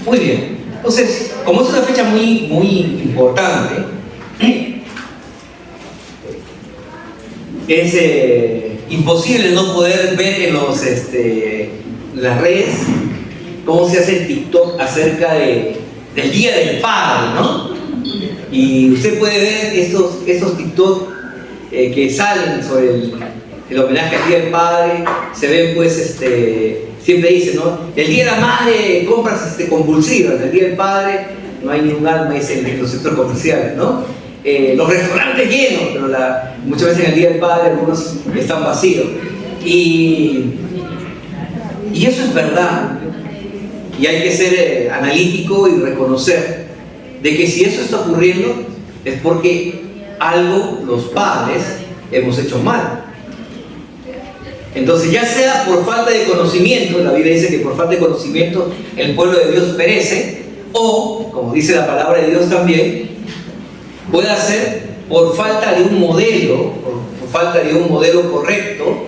Muy bien. Entonces, como es una fecha muy importante, es imposible no poder ver en las redes cómo se hace el TikTok acerca del Día del Padre, ¿no? Y usted puede ver estos TikTok que salen sobre el homenaje al Día del Padre. Se ven pues siempre dicen, ¿no? El Día de la Madre, compras compulsivas. El Día del Padre no hay ningún alma, dicen en los centros comerciales, ¿no? Los restaurantes llenos, pero muchas veces en el Día del Padre algunos están vacíos. Y eso es verdad. Y hay que ser analítico y reconocer de que si eso está ocurriendo es porque algo los padres hemos hecho mal. Entonces, ya sea por falta de conocimiento, la Biblia dice que por falta de conocimiento el pueblo de Dios perece, o, como dice la palabra de Dios también, puede ser por falta de un modelo, por falta de un modelo correcto,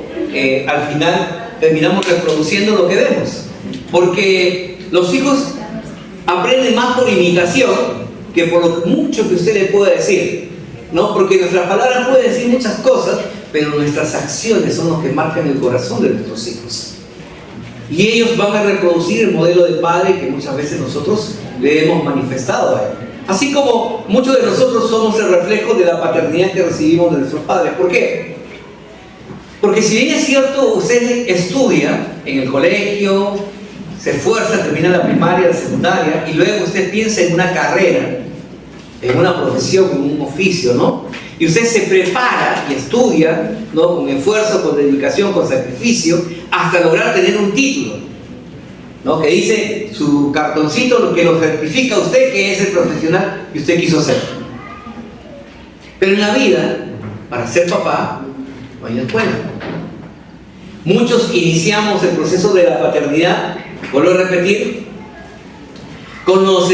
al final terminamos reproduciendo lo que vemos. Porque los hijos aprenden más por imitación que por lo mucho que usted le pueda decir, ¿no? Porque nuestras palabras pueden decir muchas cosas, pero nuestras acciones son los que marcan el corazón de nuestros hijos. Y ellos van a reproducir el modelo de padre que muchas veces nosotros le hemos manifestado a él. Así como muchos de nosotros somos el reflejo de la paternidad que recibimos de nuestros padres. ¿Por qué? Porque si bien es cierto, usted estudia en el colegio, se esfuerza, termina la primaria, la secundaria, y luego usted piensa en una carrera, en una profesión, en un oficio, ¿no? Y usted se prepara y estudia, ¿no? Con esfuerzo, con dedicación, con sacrificio, hasta lograr tener un título, ¿no? Que dice su cartoncito, lo que lo certifica a usted que es el profesional que usted quiso ser. Pero en la vida, para ser papá, no hay escuela. Muchos iniciamos el proceso de la paternidad, vuelvo a repetir, con los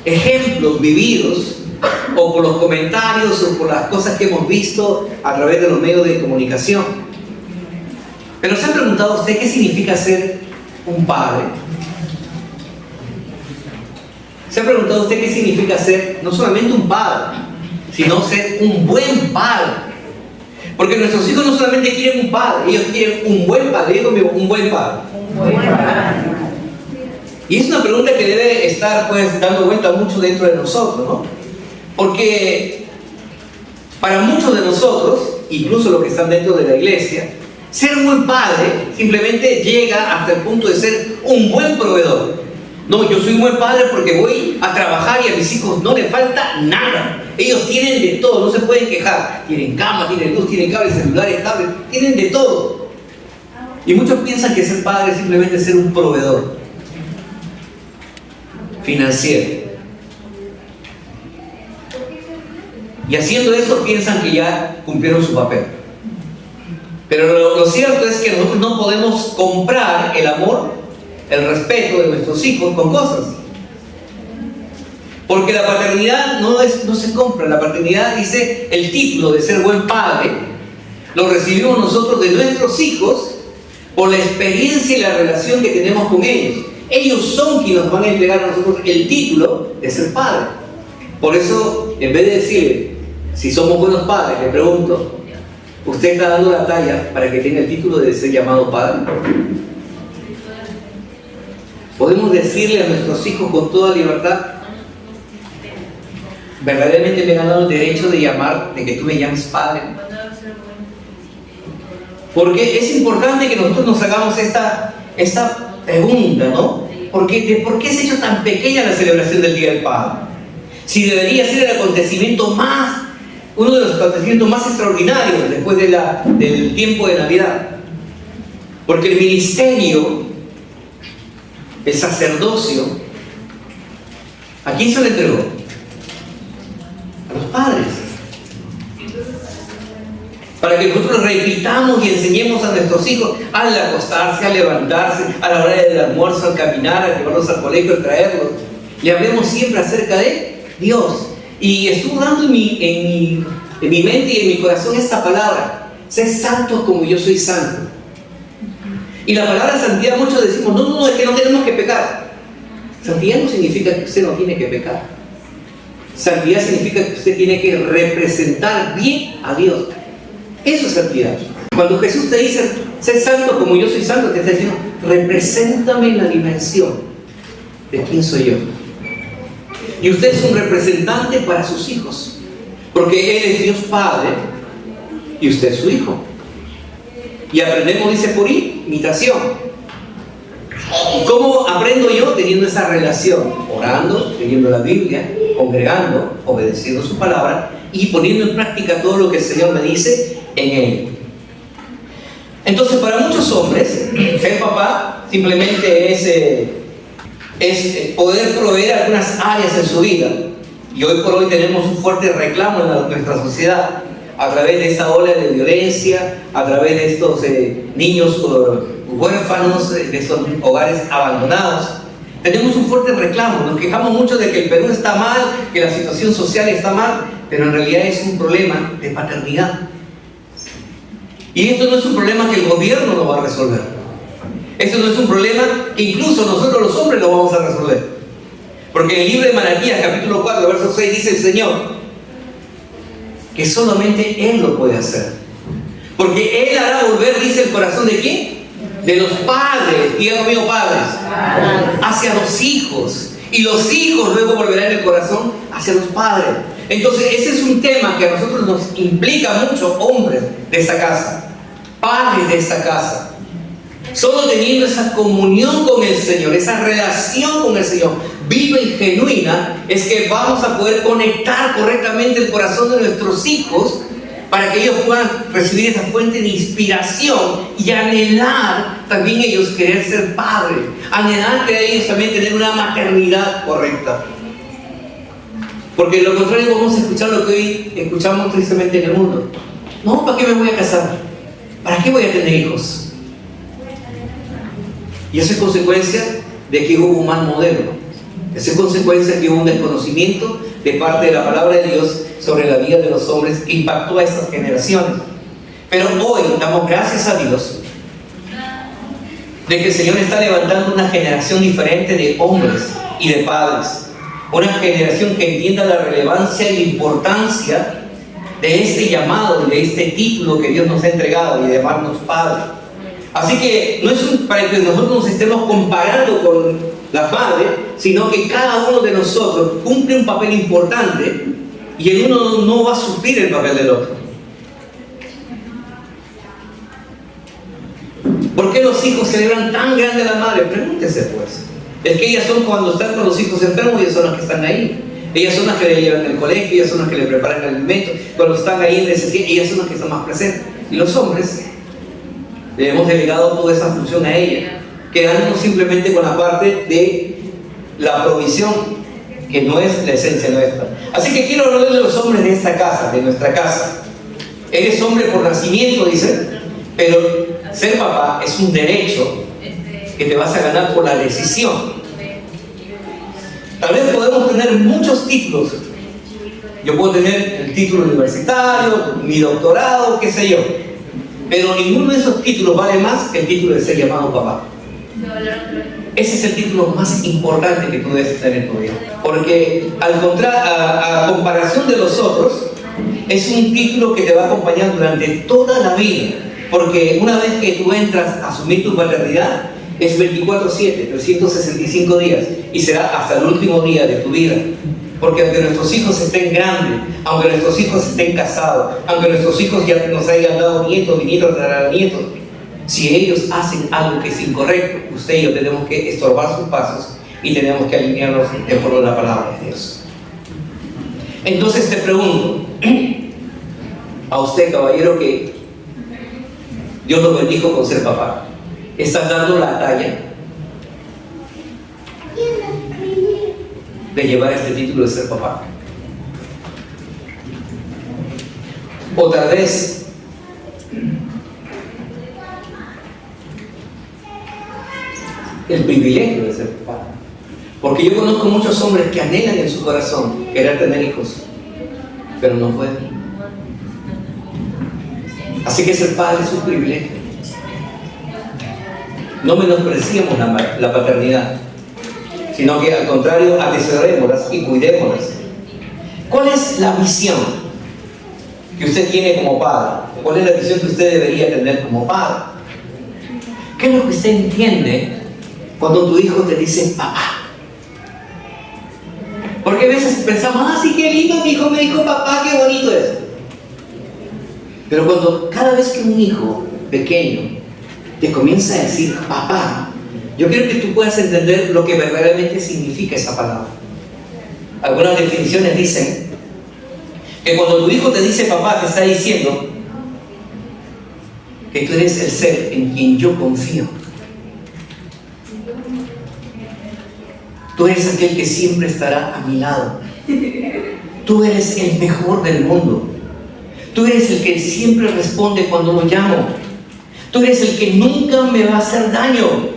ejemplos vividos, o por los comentarios, o por las cosas que hemos visto a través de los medios de comunicación. Pero ¿se ha preguntado usted qué significa ser un padre? ¿Se ha preguntado usted qué significa ser no solamente un padre, sino ser un buen padre? Porque nuestros hijos no solamente quieren un padre, ellos quieren un buen padre. Digo conmigo, un buen padre. Un buen padre. Y es una pregunta que debe estar pues dando vuelta mucho dentro de nosotros, ¿no? Porque para muchos de nosotros, incluso los que están dentro de la iglesia, ser un buen padre simplemente llega hasta el punto de ser un buen proveedor. No, yo soy un buen padre porque voy a trabajar y a mis hijos no les falta nada. Ellos tienen de todo, no se pueden quejar. Tienen cama, tienen luz, tienen cables, celulares, tablets, tienen de todo. Y muchos piensan que ser padre es simplemente ser un proveedor financiero. Y haciendo eso piensan que ya cumplieron su papel. Pero lo cierto es que nosotros no podemos comprar el amor, el respeto de nuestros hijos con cosas. Porque la paternidad no se compra. La paternidad, dice, el título de ser buen padre lo recibimos nosotros de nuestros hijos por la experiencia y la relación que tenemos con ellos. Ellos son quienes nos van a entregar a nosotros el título de ser padre. Por eso, en vez de decirle, si somos buenos padres, le pregunto, ¿usted está dando la talla para que tenga el título de ser llamado padre? ¿Podemos decirle a nuestros hijos con toda libertad, verdaderamente me he ganado el derecho de que tú me llames padre? Porque es importante que nosotros nos hagamos esta pregunta, ¿no? ¿Por qué se ha hecho tan pequeña la celebración del Día del Padre? Si debería ser el acontecimiento uno de los acontecimientos más extraordinarios después del tiempo de Navidad. Porque el ministerio, el sacerdocio, ¿a quién se le entregó? A los padres. Para que nosotros repitamos y enseñemos a nuestros hijos al acostarse, al levantarse, a la hora del almuerzo, al caminar, al llevarlos al colegio, al traerlos. Le hablemos siempre acerca de Dios. Y estuve dando en mi mente y en mi corazón esta palabra: sé santo como yo soy santo. Y la palabra santidad, muchos decimos, no, es que no tenemos que pecar. Santidad no significa que usted no tiene que pecar. Santidad significa que usted tiene que representar bien a Dios. Eso es santidad. Cuando Jesús te dice, sé santo como yo soy santo, te está diciendo, represéntame en la dimensión de quién soy yo. Y usted es un representante para sus hijos, porque Él es Dios Padre y usted es su hijo. Y aprendemos, dice, por imitación. ¿Y cómo aprendo yo? Teniendo esa relación, orando, leyendo la Biblia, congregando, obedeciendo su palabra y poniendo en práctica todo lo que el Señor me dice en él. Entonces, para muchos hombres, ser papá simplemente es poder proveer algunas áreas en su vida. Y hoy por hoy tenemos un fuerte reclamo en nuestra sociedad a través de esta ola de violencia, a través de estos niños huérfanos, de estos hogares abandonados. Tenemos un fuerte reclamo, nos quejamos mucho de que el Perú está mal, que la situación social está mal, pero en realidad es un problema de paternidad. Y esto no es un problema que el gobierno lo va a resolver. Esto no es un problema que incluso nosotros los hombres lo vamos a resolver. Porque en el libro de Malaquías, capítulo 4, verso 6, dice el Señor que solamente Él lo puede hacer. Porque Él hará volver, dice, el corazón ¿de quién? De los padres, digan conmigo padres, hacia los hijos. Y los hijos luego volverán el corazón hacia los padres. Entonces ese es un tema que a nosotros nos implica mucho, hombres de esta casa, padres de esta casa. Solo teniendo esa comunión con el Señor, esa relación con el Señor viva y genuina, es que vamos a poder conectar correctamente el corazón de nuestros hijos para que ellos puedan recibir esa fuente de inspiración y anhelar también ellos querer ser padres, anhelar que ellos también tener una maternidad correcta. Porque de lo contrario vamos a escuchar lo que hoy escuchamos tristemente en el mundo. No, ¿para qué me voy a casar? ¿Para qué voy a tener hijos? Y eso es consecuencia de que hubo un mal modelo. Eso es consecuencia de que hubo un desconocimiento de parte de la palabra de Dios sobre la vida de los hombres que impactó a estas generaciones. Pero hoy damos gracias a Dios de que el Señor está levantando una generación diferente de hombres y de padres. Una generación que entienda la relevancia y la importancia de este llamado, de este título que Dios nos ha entregado y de llamarnos padres. Así que no es para que nosotros nos estemos comparando con la madre, sino que cada uno de nosotros cumple un papel importante y el uno no va a suplir el papel del otro. ¿Por qué los hijos celebran tan grande a la madre? Pregúntese pues. Es que ellas son, cuando están con los hijos enfermos, ellas son las que están ahí. Ellas son las que le llevan al colegio, ellas son las que le preparan el alimento. Cuando están ahí en necesidad, ellas son las que están más presentes. Y los hombres le hemos delegado toda esa función a ella, quedándonos simplemente con la parte de la provisión, que no es la esencia nuestra. Así que quiero hablar de los hombres de esta casa, de nuestra casa. Eres hombre por nacimiento, dice, pero ser papá es un derecho que te vas a ganar por la decisión. Tal vez podemos tener muchos títulos. Yo puedo tener el título universitario, mi doctorado, qué sé yo, pero ninguno de esos títulos vale más que el título de ser llamado papá. Ese es el título más importante que tú debes tener en tu vida, porque a comparación de los otros, es un título que te va a acompañar durante toda la vida, porque una vez que tú entras a asumir tu paternidad, es 24/7, 365 días, y será hasta el último día de tu vida. Porque aunque nuestros hijos estén grandes, aunque nuestros hijos estén casados, aunque nuestros hijos ya nos hayan dado nietos, bisnietos, tataranietos, si ellos hacen algo que es incorrecto, usted y yo tenemos que estorbar sus pasos y tenemos que alinearnos de acuerdo a la palabra de Dios. Entonces te pregunto, a usted, caballero, que Dios lo bendijo con ser papá, ¿estás dando la talla de llevar este título de ser papá? O tal vez el privilegio de ser papá. Porque yo conozco muchos hombres que anhelan en su corazón querer tener hijos, pero no pueden. Así que ser padre es un privilegio. No menospreciemos la paternidad. sino que al contrario, atesorémoslas y cuidémoslas. ¿Cuál es la visión que usted tiene como padre? ¿Cuál es la visión que usted debería tener como padre? ¿Qué es lo que usted entiende cuando tu hijo te dice papá? Porque a veces pensamos, sí, qué lindo, mi hijo me dijo papá, qué bonito es. Pero cuando cada vez que un hijo pequeño te comienza a decir papá, yo quiero que tú puedas entender lo que verdaderamente significa esa palabra. Algunas definiciones dicen que cuando tu hijo te dice papá, te está diciendo que tú eres el ser en quien yo confío. Tú eres aquel que siempre estará a mi lado. Tú eres el mejor del mundo. Tú eres el que siempre responde cuando lo llamo. Tú eres el que nunca me va a hacer daño.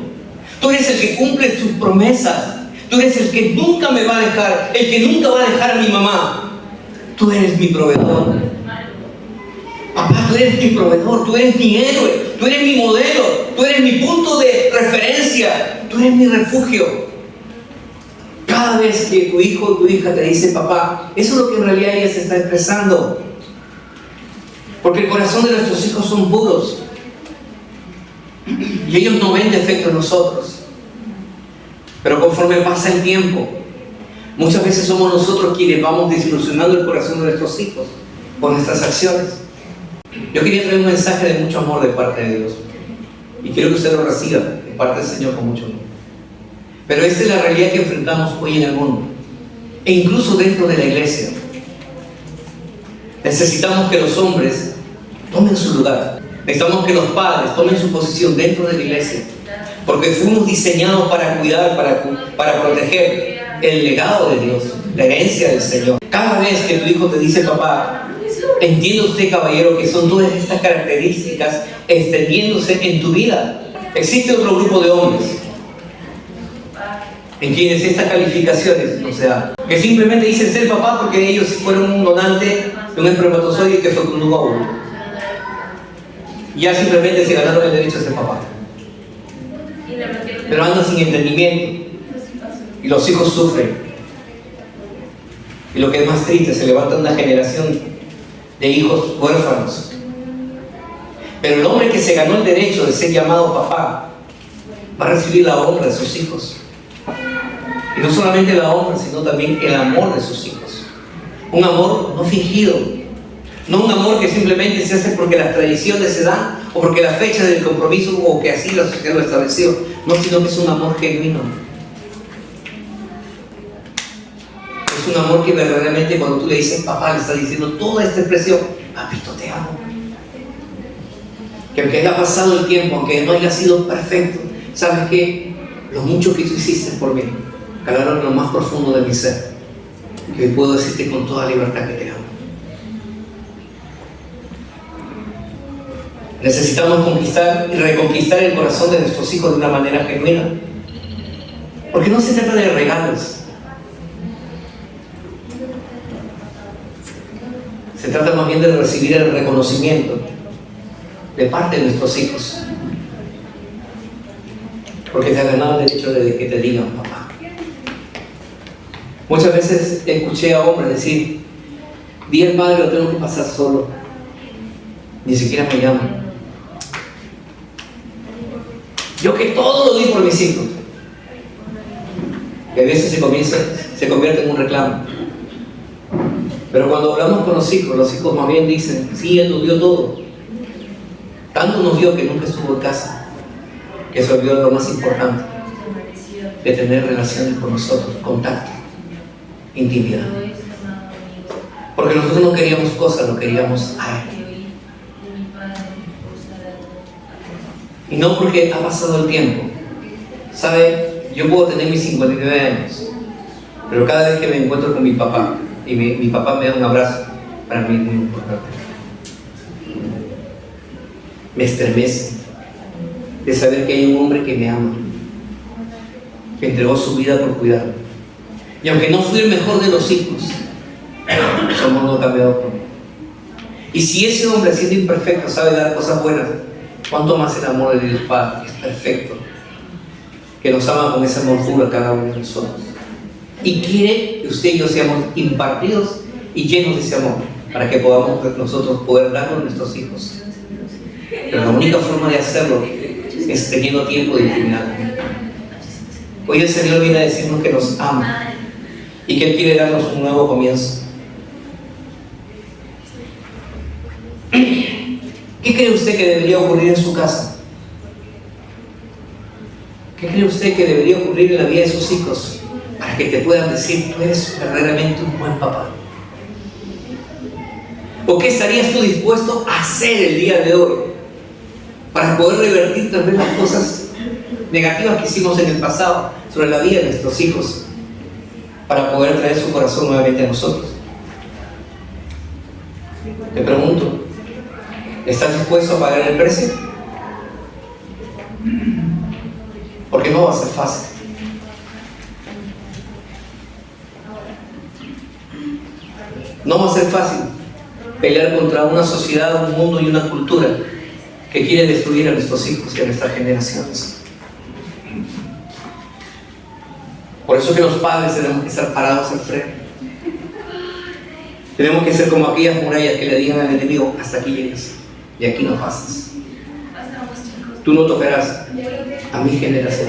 Tú eres el que cumple sus promesas. Tú eres el que nunca me va a dejar, el que nunca va a dejar a mi mamá. Tú eres mi proveedor. Papá, tú eres mi proveedor, tú eres mi héroe, tú eres mi modelo, tú eres mi punto de referencia, tú eres mi refugio. Cada vez que tu hijo o tu hija te dice papá, eso es lo que en realidad ella se está expresando. Porque el corazón de nuestros hijos son puros. Y ellos no ven defecto en nosotros. Pero conforme pasa el tiempo, muchas veces somos nosotros quienes vamos desilusionando el corazón de nuestros hijos por nuestras acciones. Yo quería traer un mensaje de mucho amor de parte de Dios. Y quiero que usted lo reciba de parte del Señor con mucho amor. Pero esta es la realidad que enfrentamos hoy en el mundo. E incluso dentro de la iglesia. Necesitamos que los hombres tomen su lugar. Necesitamos que los padres tomen su posición dentro de la iglesia. Porque fuimos diseñados para cuidar, para proteger el legado de Dios, la herencia del Señor. Cada vez que tu hijo te dice papá, entienda usted, caballero, que son todas estas características extendiéndose en tu vida. Existe otro grupo de hombres en quienes estas calificaciones no se dan, que simplemente dicen ser papá porque ellos fueron un donante de un espermatozoide que fecundó un óvulo. Y ya simplemente se ganaron el derecho a ser papá. Pero andan sin entendimiento y los hijos sufren. Y lo que es más triste, se levanta una generación de hijos huérfanos. Pero el hombre que se ganó el derecho de ser llamado papá va a recibir la honra de sus hijos. Y no solamente la honra, sino también el amor de sus hijos. Un amor no fingido, no un amor que simplemente se hace porque las tradiciones se dan o porque la fecha del compromiso o que así la sociedad lo estableció. No, sino que es un amor genuino. Es un amor que verdaderamente cuando tú le dices papá, le estás diciendo toda esta expresión: papito, te amo. Que aunque haya pasado el tiempo, aunque no haya sido perfecto, ¿sabes qué? Lo mucho que tú hiciste por mí calaron en lo más profundo de mi ser, que hoy puedo decirte con toda libertad que te amo. Necesitamos conquistar y reconquistar el corazón de nuestros hijos de una manera genuina, porque no se trata de regalos, se trata más bien de recibir el reconocimiento de parte de nuestros hijos, porque te has ganado el derecho de que te digan papá. Muchas veces escuché a hombres decir: día el padre lo tengo que pasar solo, ni siquiera me llaman. Yo que todo lo di por mis hijos. Y a veces se convierte en un reclamo. Pero cuando hablamos con los hijos más bien dicen: sí, él lo dio todo. Tanto nos dio que nunca estuvo en casa, que se olvidó lo más importante, de tener relaciones con nosotros, contacto, intimidad. Porque nosotros no queríamos cosas, lo queríamos a él. Y no porque ha pasado el tiempo. ¿Sabe? Yo puedo tener mis 59 años, pero cada vez que me encuentro con mi papá y mi papá me da un abrazo, para mí es muy importante. Me estremece de saber que hay un hombre que me ama, que entregó su vida por cuidarme. Y aunque no fui el mejor de los hijos, su amor no ha cambiado por mí. Y si ese hombre, siendo imperfecto, sabe dar cosas buenas, ¿cuánto más el amor de Dios Padre, que es perfecto, que nos ama con esa hermosura cada uno de nosotros. Y quiere que usted y yo seamos impartidos y llenos de ese amor, para que podamos nosotros poder darlo a nuestros hijos. Pero la única forma de hacerlo es teniendo tiempo de intimidad con Él. Hoy el Señor viene a decirnos que nos ama y que Él quiere darnos un nuevo comienzo. ¿Qué cree usted que debería ocurrir en su casa? ¿Qué cree usted que debería ocurrir en la vida de sus hijos para que te puedan decir, tú eres verdaderamente un buen papá? ¿O qué estarías tú dispuesto a hacer el día de hoy para poder revertir también las cosas negativas que hicimos en el pasado sobre la vida de nuestros hijos, para poder traer su corazón nuevamente a nosotros? Te pregunto, ¿estás dispuesto a pagar el precio? Porque no va a ser fácil. No va a ser fácil pelear contra una sociedad, un mundo y una cultura que quiere destruir a nuestros hijos y a nuestras generaciones. Por eso que los padres tenemos que estar parados al frente. Tenemos que ser como aquellas murallas que le digan al enemigo, hasta aquí llegas y aquí no pasas. Tú no tocarás a mi generación,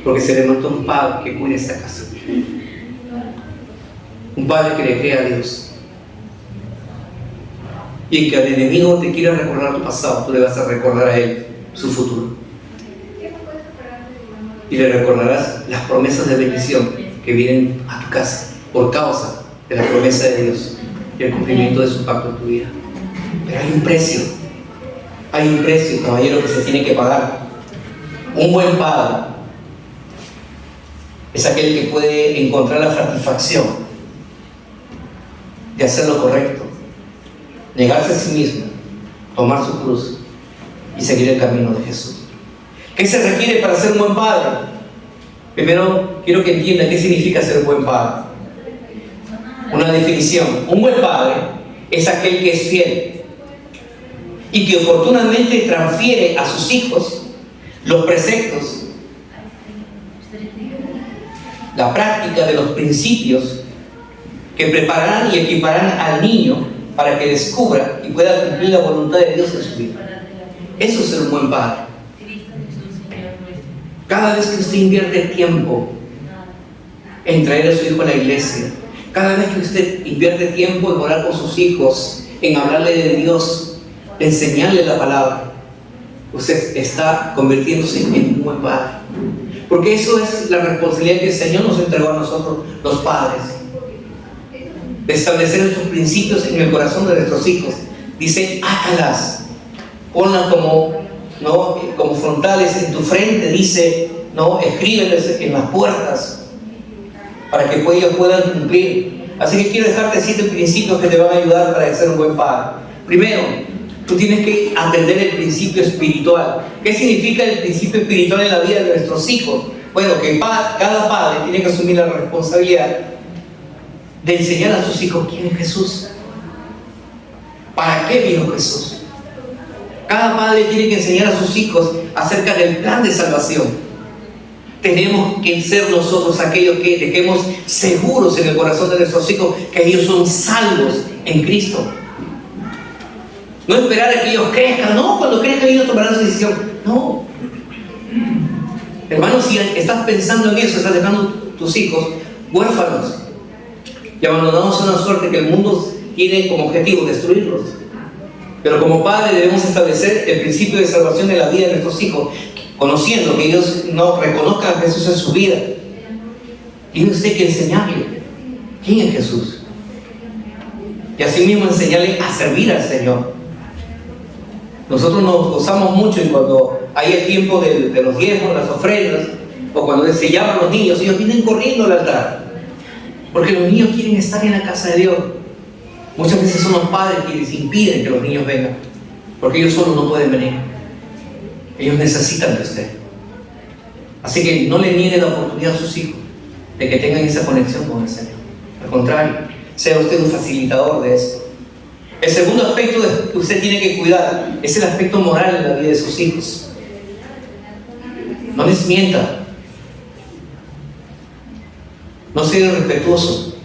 porque se levantó un padre que cuide esta casa. Un padre que le cree a Dios. Y que al enemigo te quiera recordar tu pasado, tú le vas a recordar a él su futuro. Y le recordarás las promesas de bendición que vienen a tu casa por causa de la promesa de Dios y el cumplimiento de su pacto en tu vida. Pero hay un precio, caballero, que se tiene que pagar. Un buen padre es aquel que puede encontrar la satisfacción de hacer lo correcto, negarse a sí mismo, tomar su cruz y seguir el camino de Jesús. ¿Qué se requiere para ser un buen padre? Primero, quiero que entienda qué significa ser un buen padre. Una definición: un buen padre es aquel que es fiel y que oportunamente transfiere a sus hijos los preceptos, la práctica de los principios que prepararán y equiparán al niño para que descubra y pueda cumplir la voluntad de Dios en su vida. Eso es ser un buen padre. Cada vez que usted invierte tiempo en traer a su hijo a la iglesia, cada vez que usted invierte tiempo en orar con sus hijos, en hablarle de Dios, de enseñarle la palabra, usted está convirtiéndose en un buen padre. Porque eso es la responsabilidad que el Señor nos entregó a nosotros, los padres, de establecer estos principios en el corazón de nuestros hijos. Dice, átalas, ponlas como frontales en tu frente, dice, escríbeles en las puertas para que ellos puedan cumplir. Así que quiero dejarte 7 principios que te van a ayudar para ser un buen padre. Primero, tú tienes que atender el principio espiritual. ¿Qué significa el principio espiritual en la vida de nuestros hijos? Bueno, que cada padre tiene que asumir la responsabilidad de enseñar a sus hijos quién es Jesús. ¿Para qué vino Jesús? Cada padre tiene que enseñar a sus hijos acerca del plan de salvación. Tenemos que ser nosotros aquellos que dejemos seguros en el corazón de nuestros hijos que ellos son salvos en Cristo. No esperar a que ellos crezcan, cuando crezcan ellos tomarán su decisión. No. Hermano, si estás pensando en eso, estás dejando tus hijos huérfanos y abandonados a una suerte que el mundo tiene como objetivo destruirlos. Pero como padre debemos establecer el principio de salvación en la vida de nuestros hijos, conociendo que ellos no reconozcan a Jesús en su vida. Tiene usted que enseñarle quién es Jesús. Y así mismo enseñarle a servir al Señor. Nosotros nos gozamos mucho y cuando hay el tiempo de los diezmos, las ofrendas, o cuando se llaman los niños, ellos vienen corriendo al altar. Porque los niños quieren estar en la casa de Dios. Muchas veces son los padres quienes impiden que los niños vengan, porque ellos solos no pueden venir. Ellos necesitan de usted. Así que no le niegue la oportunidad a sus hijos de que tengan esa conexión con el Señor. Al contrario, sea usted un facilitador de esto. El segundo aspecto que usted tiene que cuidar es el aspecto moral en la vida de sus hijos. No les mienta. No sea irrespetuoso.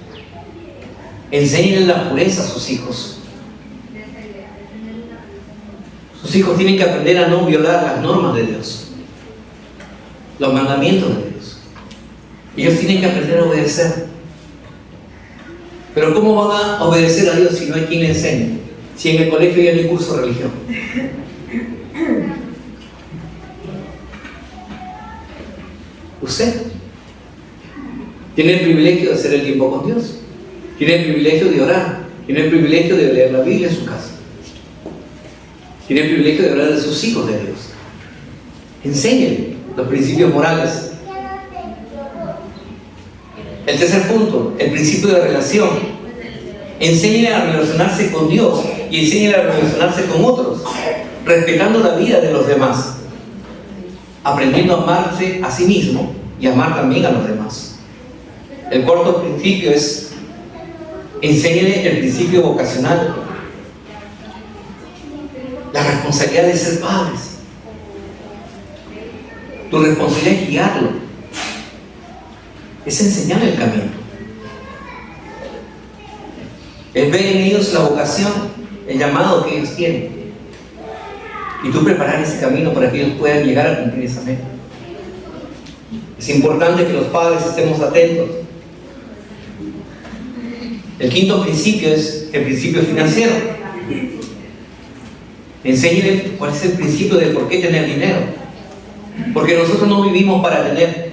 Enséñenle la pureza a sus hijos. Sus hijos tienen que aprender a no violar las normas de Dios, los mandamientos de Dios. Ellos tienen que aprender a obedecer. Pero ¿cómo van a obedecer a Dios si no hay quien le enseñe? Si en el colegio ya no hay curso de religión. Usted tiene el privilegio de hacer el tiempo con Dios. Tiene el privilegio de orar. Tiene el privilegio de leer la Biblia en su casa. Tiene el privilegio de hablar de sus hijos de Dios. Enséñenle los principios morales. El tercer punto, el principio de relación. Enséñenle a relacionarse con Dios y enséñenle a relacionarse con otros, respetando la vida de los demás, aprendiendo a amarse a sí mismo y amar también a los demás. El cuarto principio es: enséñenle el principio vocacional, la responsabilidad de ser padres. Tu responsabilidad es guiarlo, es enseñarle el camino, es ver en ellos la vocación, el llamado que ellos tienen, y tú preparar ese camino para que ellos puedan llegar a cumplir esa meta. Es importante que los padres estemos atentos. El quinto principio es el principio financiero. Enséñenle cuál es el principio de por qué tener dinero. Porque nosotros no vivimos para tener,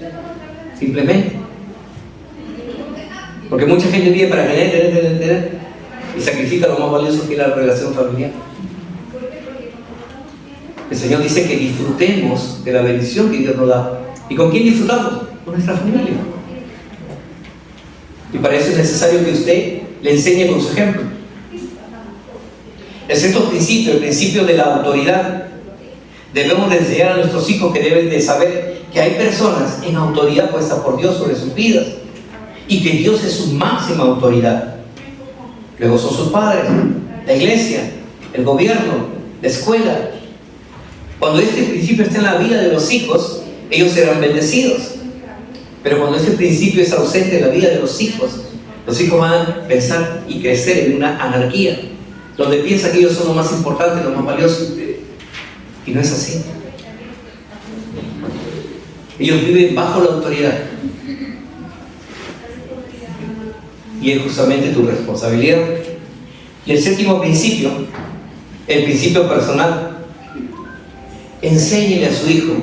simplemente. Porque mucha gente vive para tener, y sacrifica lo más valioso que es la relación familiar. El Señor dice que disfrutemos de la bendición que Dios nos da. ¿Y con quién disfrutamos? Con nuestra familia. Y para eso es necesario que usted le enseñe con su ejemplo. El sexto principio, el principio de la autoridad. Debemos de enseñar a nuestros hijos que deben de saber que hay personas en autoridad puesta por Dios sobre sus vidas y que Dios es su máxima autoridad. Luego son sus padres, la iglesia, el gobierno, la escuela. Cuando este principio está en la vida de los hijos, ellos serán bendecidos. Pero cuando este principio es ausente en la vida de los hijos van a pensar y crecer en una anarquía, donde piensan que ellos son lo más importante, lo más valioso. Y no es así. Ellos viven bajo la autoridad. Y es justamente tu responsabilidad. Y el séptimo principio, el principio personal. Enséñele a su hijo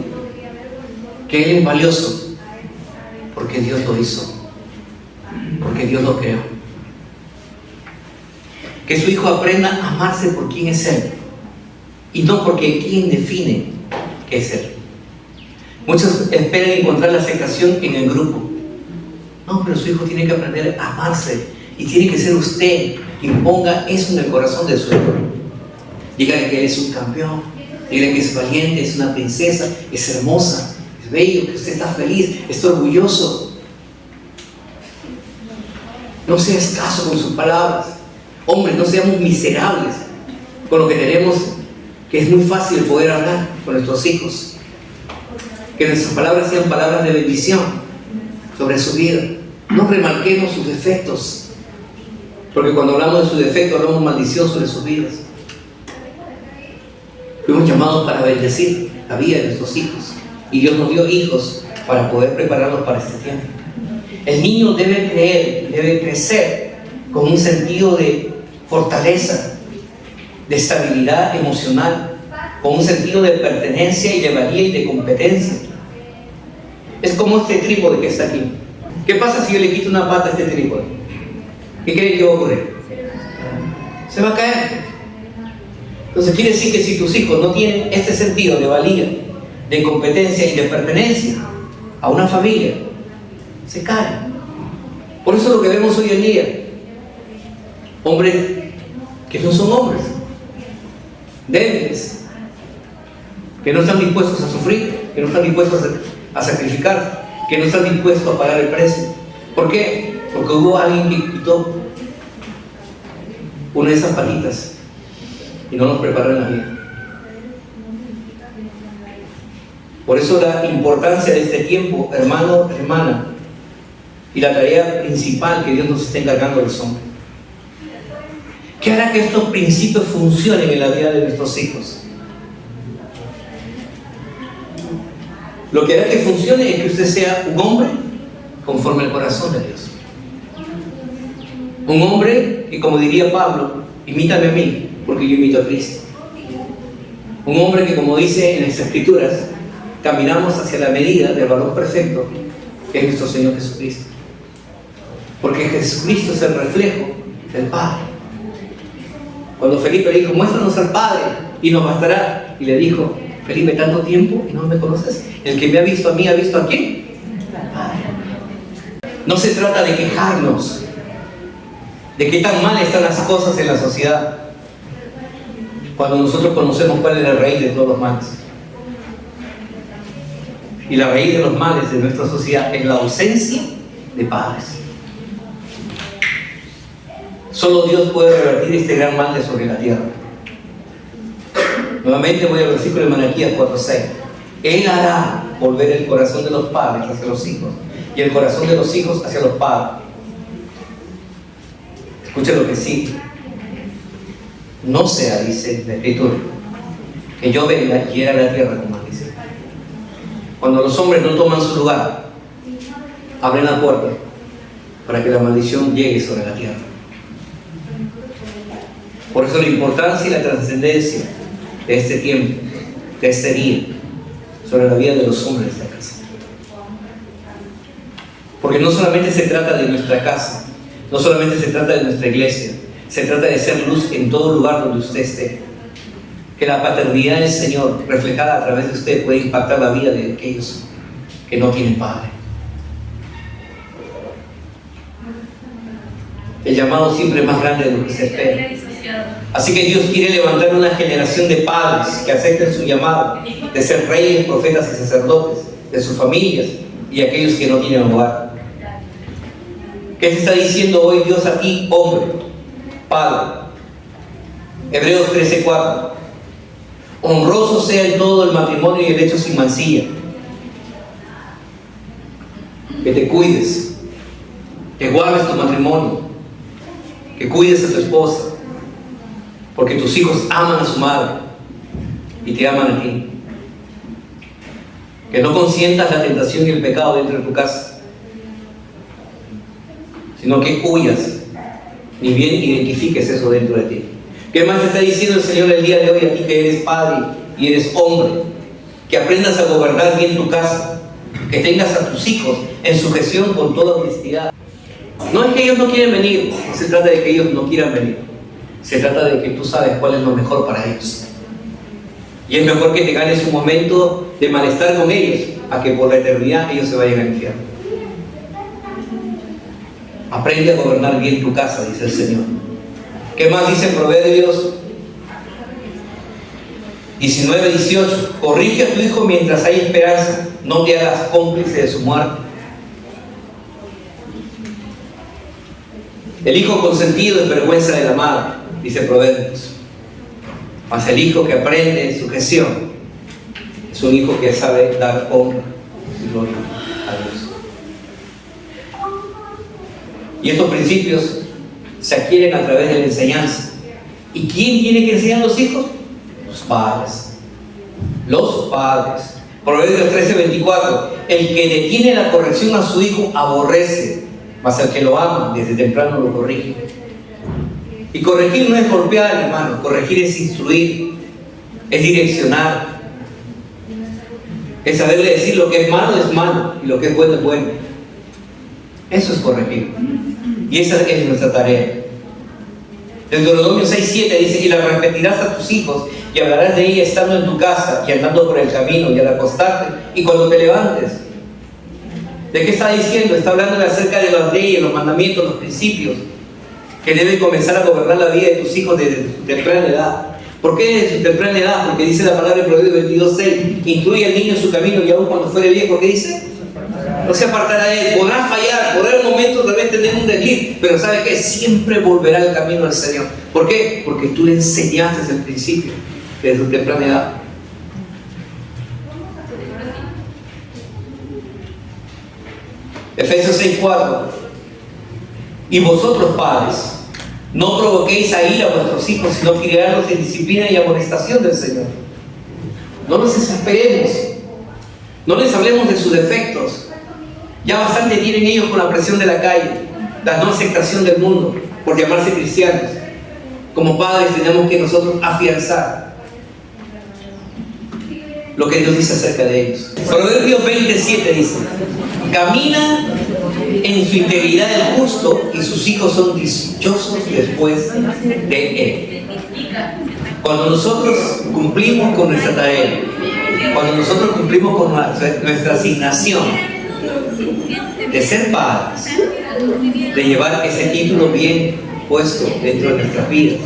que él es valioso porque Dios lo hizo, porque Dios lo creó. Que su hijo aprenda a amarse por quien es él y no porque quien define qué es él. Muchos esperan encontrar la aceptación en el grupo. No, pero su hijo tiene que aprender a amarse y tiene que ser usted quien ponga eso en el corazón de su hijo. Dígale que él es un campeón, dígale que es valiente, es una princesa, es hermosa, es bello, que usted está feliz, está orgulloso. No sea escaso con sus palabras. Hombres, no seamos miserables con lo que tenemos, que es muy fácil poder hablar con nuestros hijos. Que nuestras palabras sean palabras de bendición sobre su vida. No remarquemos sus defectos, porque cuando hablamos de sus defectos hablamos maldición sobre sus vidas. Fuimos llamados para bendecir la vida de nuestros hijos, y Dios nos dio hijos para poder prepararlos para este tiempo. El niño debe creer, debe crecer con un sentido de fortaleza, de estabilidad emocional, con un sentido de pertenencia y de valía y de competencia. Es como este trípode que está aquí. ¿Qué pasa si yo le quito una pata a este trípode? ¿Qué creen que va a ocurrir? Se va a caer. Entonces quiere decir que si tus hijos no tienen este sentido de valía, de competencia y de pertenencia a una familia, se caen. Por eso lo que vemos hoy en día, hombres que no son hombres, débiles, que no están dispuestos a sufrir, que no están dispuestos a sacrificar, que no están dispuestos a pagar el precio. ¿Por qué? Porque hubo alguien que quitó una de esas patitas y no nos preparó en la vida. Por eso la importancia de este tiempo, hermano, hermana, y la tarea principal que Dios nos está encargando a los hombres. ¿Qué hará que estos principios funcionen en la vida de nuestros hijos? Lo que hará que funcione es que usted sea un hombre conforme al corazón de Dios. Un hombre que, como diría Pablo, imítame a mí, porque yo imito a Cristo. Un hombre que, como dice en las Escrituras, caminamos hacia la medida del varón perfecto, que es nuestro Señor Jesucristo. Porque Jesucristo es el reflejo del Padre. Cuando Felipe le dijo, muéstranos al Padre y nos bastará, y le dijo, Felipe, tanto tiempo y no me conoces. El que me ha visto a mí, ¿ha visto a quién? No se trata de quejarnos de qué tan mal están las cosas en la sociedad, cuando nosotros conocemos cuál es la raíz de todos los males. Y la raíz de los males de nuestra sociedad es la ausencia de padres. Solo Dios puede revertir este gran mal de sobre la tierra. Nuevamente voy al versículo de Malaquías 4:6. Él hará volver el corazón de los padres hacia los hijos y el corazón de los hijos hacia los padres. Escuchen lo que sigue. No sea, dice la Escritura, que yo venga y hiera la tierra como maldice. Cuando los hombres no toman su lugar, abren la puerta para que la maldición llegue sobre la tierra. Por eso la importancia y la trascendencia de este tiempo, de este día, sobre la vida de los hombres de esta casa. Porque no solamente se trata de nuestra casa, no solamente se trata de nuestra iglesia, se trata de ser luz en todo lugar donde usted esté. Que la paternidad del Señor, reflejada a través de usted, puede impactar la vida de aquellos que no tienen padre. El llamado siempre es más grande de lo que se espera. Así que Dios quiere levantar una generación de padres que acepten su llamado de ser reyes, profetas y sacerdotes de sus familias y aquellos que no tienen hogar. ¿Qué se está diciendo hoy Dios a ti, hombre, padre? Hebreos 13:4. Honroso sea en todo el matrimonio y el hecho sin mancilla. Que te cuides, que guardes tu matrimonio, que cuides a tu esposa, porque tus hijos aman a su madre y te aman a ti. Que no consientas la tentación y el pecado dentro de tu casa, sino que huyas, ni bien identifiques eso dentro de ti. ¿Qué más te está diciendo el Señor el día de hoy a ti que eres padre y eres hombre? Que aprendas a gobernar bien tu casa, que tengas a tus hijos en sujeción con toda honestidad. No es que ellos no quieren venir, no se trata de que ellos no quieran venir, se trata de que tú sabes cuál es lo mejor para ellos. Y es mejor que te ganes un momento de malestar con ellos, a que por la eternidad ellos se vayan al infierno. Aprende a gobernar bien tu casa, dice el Señor. ¿Qué más dice Proverbios 19:18? Corrige a tu hijo mientras hay esperanza, no te hagas cómplice de su muerte. El hijo consentido es vergüenza de la madre, dice Proverbios. Mas el hijo que aprende sujeción es un hijo que sabe dar honra y gloria a Dios. Y estos principios se adquieren a través de la enseñanza. ¿Y quién tiene que enseñar a los hijos? Los padres. Los padres. Proverbios 13:24. El que detiene la corrección a su hijo aborrece, mas el que lo ama desde temprano lo corrige. Y corregir no es golpear, hermano. Corregir es instruir, es direccionar, es saberle decir lo que es malo y lo que es bueno. Eso es corregir. Y esa es nuestra tarea. Deuteronomio 6:7 dice: y la repetirás a tus hijos y hablarás de ella estando en tu casa y andando por el camino y al acostarte y cuando te levantes. ¿De qué está diciendo? Está hablando acerca de las leyes, los mandamientos, los principios que deben comenzar a gobernar la vida de tus hijos desde su temprana edad. ¿Por qué desde su temprana edad? Porque dice la palabra en Proverbios 22:6: instruye al niño en su camino y aún cuando fuere viejo, ¿qué dice? No se apartará de él. Podrá fallar, podrá en momentos de vez tener un desliz, pero ¿sabe qué? Siempre volverá al camino del Señor. ¿Por qué? Porque tú le enseñaste desde el principio, desde su temprana edad. Efesios 6:4. Y vosotros, padres, no provoquéis a ira a vuestros hijos, sino criadlos en disciplina y amonestación del Señor. No nos desesperemos, no les hablemos de sus defectos. Ya bastante tienen ellos con la presión de la calle, la no aceptación del mundo por llamarse cristianos. Como padres tenemos que nosotros afianzar lo que Dios dice acerca de ellos. Proverbios 27 dice: camina en su integridad el justo y sus hijos son dichosos después de él. Cuando nosotros cumplimos con nuestra tarea, cuando nosotros cumplimos con nuestra asignación de ser padres, de llevar ese título bien puesto dentro de nuestras vidas,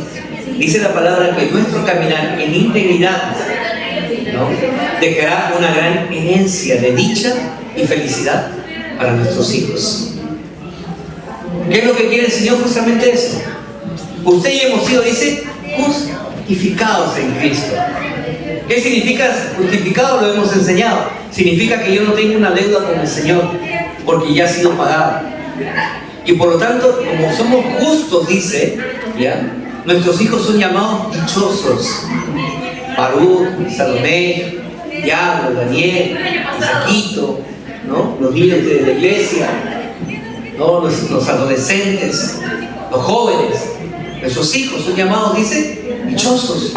dice la palabra que nuestro caminar en integridad, ¿no?, dejará una gran herencia de dicha y felicidad para nuestros hijos. ¿Qué es lo que quiere el Señor? Justamente eso. Usted y yo hemos sido, dice, justificados en Cristo. ¿Qué significa justificado? Lo hemos enseñado. Significa que yo no tengo una deuda con el Señor, porque ya ha sido pagada. Y por lo tanto, como somos justos, dice, ¿ya?, nuestros hijos son llamados dichosos. Baruch, Salomé, Diablo, Daniel, Isaquito, ¿no?, los niños de la iglesia, ¿no?, los adolescentes, los jóvenes, nuestros hijos son llamados, dice, dichosos.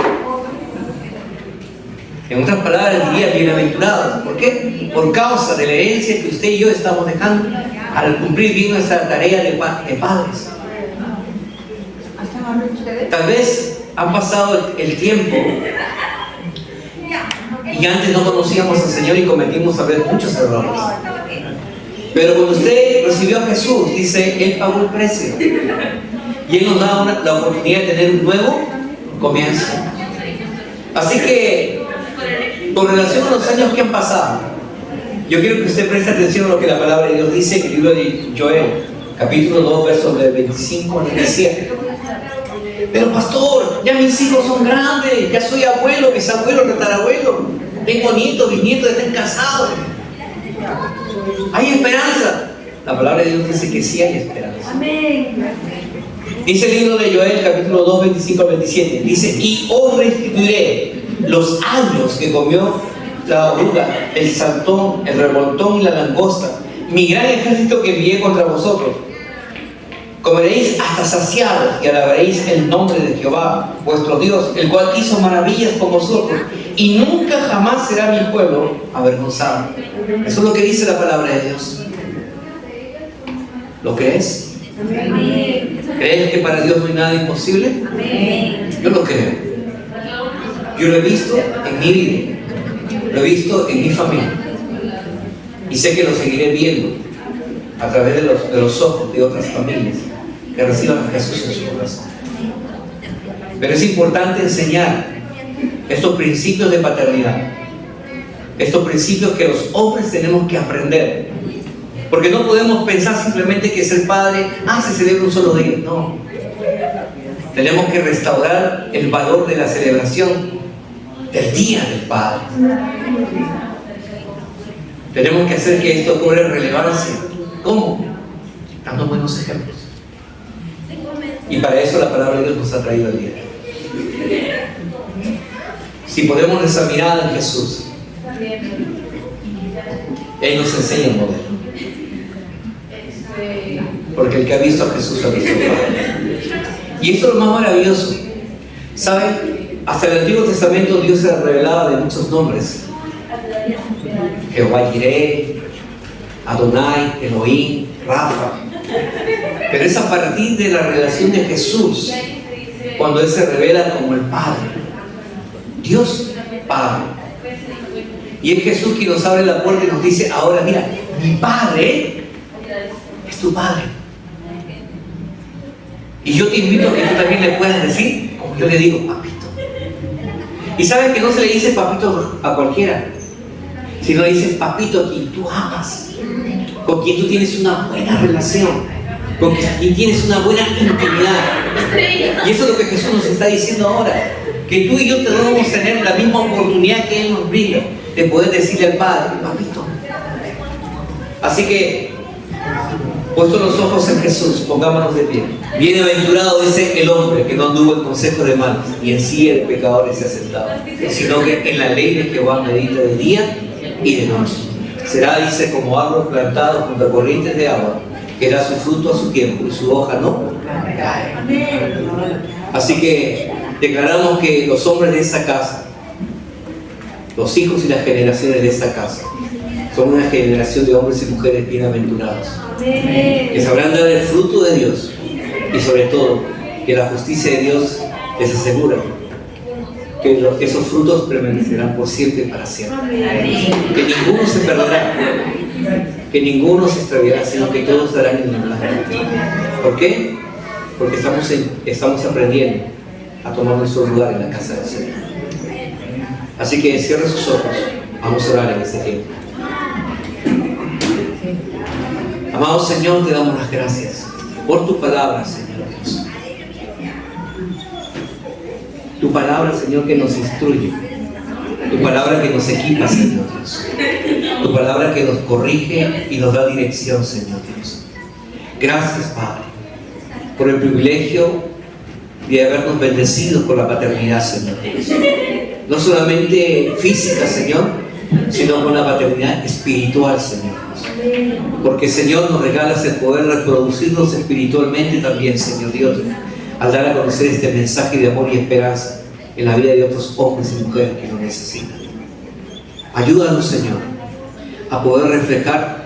En otras palabras diría bienaventurados. ¿Por qué? Por causa de la herencia que usted y yo estamos dejando al cumplir bien nuestra tarea de padres. Tal vez han pasado el tiempo y antes no conocíamos al Señor y cometimos tal vez muchos errores. Pero cuando usted recibió a Jesús, dice, Él pagó el precio. Y Él nos da la oportunidad de tener un nuevo comienzo. Así que, con relación a los años que han pasado, yo quiero que usted preste atención a lo que la palabra de Dios dice en el libro de Joel, capítulo 2, versos de 25 al 27. Pero pastor, ya mis hijos son grandes, ya soy abuelo, bisabuelo, tatarabuelo, tengo nietos, bisnietos, están casados. ¿Hay esperanza? La palabra de Dios dice que sí hay esperanza. Dice el libro de Joel, capítulo 2, 25 al 27. Dice: y os restituiré los años que comió la oruga, el saltón, el revoltón y la langosta, mi gran ejército que envié contra vosotros. Comeréis hasta saciados y alabaréis el nombre de Jehová, vuestro Dios, el cual hizo maravillas con vosotros, y nunca jamás será mi pueblo avergonzado. Eso es lo que dice la palabra de Dios. ¿Lo crees? ¿Crees que para Dios no hay nada imposible? Yo lo creo. Yo lo he visto en mi vida, lo he visto en mi familia, y sé que lo seguiré viendo a través de los ojos de otras familias que reciban a Jesús en su corazón. Pero es importante enseñar estos principios de paternidad, estos principios que los hombres tenemos que aprender, porque no podemos pensar simplemente que ser padre, se celebra un solo día. No, tenemos que restaurar el valor de la celebración del Día del Padre. Tenemos que hacer que esto cobre relevancia. ¿Cómo? Dando buenos ejemplos. Y para eso la palabra de Dios nos ha traído el día. Si ponemos nuestra mirada en Jesús, Él nos enseña el modelo. Porque el que ha visto a Jesús ha visto al Padre. Y esto es lo más maravilloso. ¿Saben? Hasta el Antiguo Testamento Dios se revelaba de muchos nombres. Jehová Jireh, Adonai, Elohim, Rafa. Pero es a partir de la relación de Jesús cuando Él se revela como el Padre. Dios Padre. Y es Jesús quien nos abre la puerta y nos dice: ahora mira, mi Padre es tu Padre. Y yo te invito a que tú también le puedas decir, como yo le digo, papito. Y sabes que no se le dice papito a cualquiera, sino le dice papito a quien tú amas, con quien tú tienes una buena relación, con quien tienes una buena intimidad. Y eso es lo que Jesús nos está diciendo ahora, que tú y yo debemos tener la misma oportunidad que Él nos brinda, de poder decirle al Padre, papito. Así que Puesto los ojos en Jesús, pongámonos de pie. Bienaventurado, dice el hombre que no anduvo en consejo de malos, y en sí de pecadores se ha sentado, sino que en la ley de Jehová medita de día y de noche. Será, dice, como árbol plantado junto a corrientes de agua, que da su fruto a su tiempo y su hoja no cae. Así que declaramos que los hombres de esa casa, los hijos y las generaciones de esta casa, son una generación de hombres y mujeres bienaventurados, que sabrán dar el fruto de Dios, y sobre todo que la justicia de Dios les asegura que esos frutos permanecerán por siempre y para siempre, que ninguno se perderá, que ninguno se extraviará, sino que todos darán en la blanca. ¿Por qué? Porque estamos aprendiendo a tomar nuestro lugar en la casa del Señor. Así que cierre sus ojos, vamos a orar en este tiempo. Amado Señor, te damos las gracias por tu palabra, Señor Dios. Tu palabra, Señor, que nos instruye. Tu palabra que nos equipa, Señor Dios. Tu palabra que nos corrige y nos da dirección, Señor Dios. Gracias, Padre, por el privilegio de habernos bendecido con la paternidad, Señor Dios. No solamente física, Señor, sino con la paternidad espiritual, Señor Dios. Porque, Señor, nos regalas el poder reproducirnos espiritualmente también, Señor Dios, al dar a conocer este mensaje de amor y esperanza en la vida de otros hombres y mujeres que lo necesitan. Ayúdanos, Señor, a poder reflejar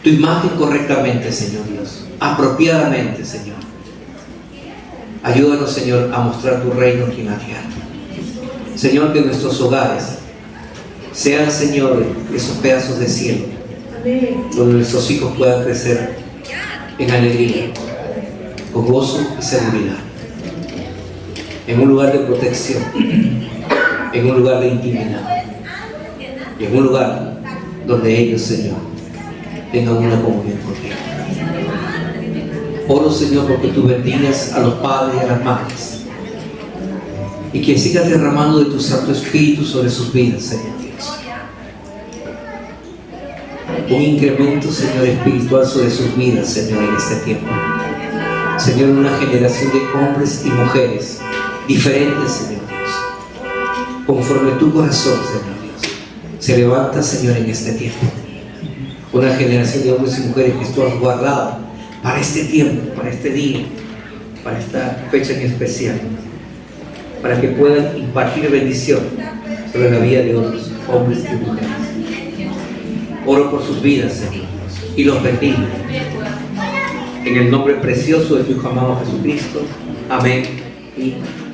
tu imagen correctamente, Señor Dios, apropiadamente, Señor. Ayúdanos, Señor, a mostrar tu reino aquí en la tierra. Señor, que nuestros hogares sean, Señor, esos pedazos de cielo, donde nuestros hijos puedan crecer en alegría, con gozo y seguridad, en un lugar de protección, en un lugar de intimidad, y en un lugar donde ellos, Señor, tengan una comunión contigo. Oro, Señor, porque tú bendigas a los padres y a las madres, y que sigas derramando de tu Santo Espíritu sobre sus vidas, Señor Dios. Un incremento, Señor, espiritual sobre sus vidas, Señor, en este tiempo. Señor, una generación de hombres y mujeres diferentes, Señor Dios, conforme tu corazón, Señor Dios, se levanta, Señor, en este tiempo. Una generación de hombres y mujeres que tú has guardado para este tiempo, para este día, para esta fecha en especial, para que puedan impartir bendición sobre la vida de otros hombres y mujeres. Oro por sus vidas, Señor Dios, y los bendigo. En el nombre precioso de tu Hijo amado Jesucristo. Amén y amén.